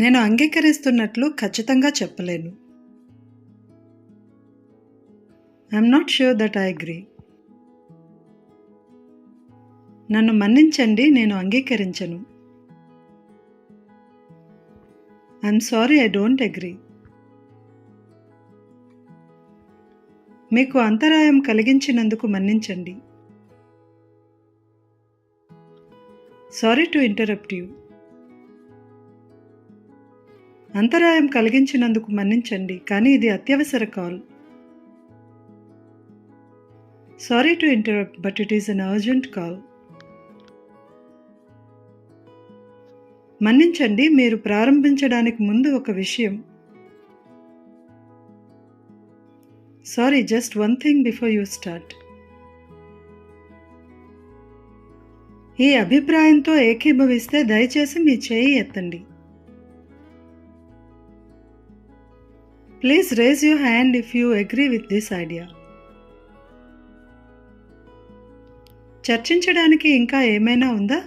నేను అంగీకరిస్తున్నట్లు ఖచ్చితంగా చెప్పలేను. I'm not sure that I agree. నన్ను మన్నించండి, నేను అంగీకరించను. I'm sorry, I don't agree. మీకు అంతరాయం కలిగించినందుకు మన్నించండి. Sorry to interrupt you. అంతరాయం కలిగించినందుకు మన్నించండి, కానీ ఇది అత్యవసర call. Sorry to interrupt, but it is an urgent call. మన్నించండి, మీరు ప్రారంభించడానికి ముందు ఒక విషయం. Sorry, just one thing before you start. ఈ అభిప్రాయంతో ఏకీభవిస్తే దయచేసి మీ చేయి ఎత్తండి. Please raise your hand if you agree with this idea. చర్చించడానికి ఇంకా ఏమైనా ఉందా?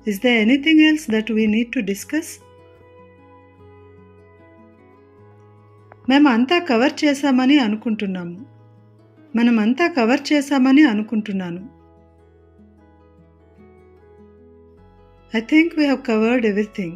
Is there anything else that we need to discuss? మేము అంతా కవర్ చేశామని అనుకుంటున్నాము. మనమంతా కవర్ చేశామని అనుకుంటున్నాను. I think we have covered everything.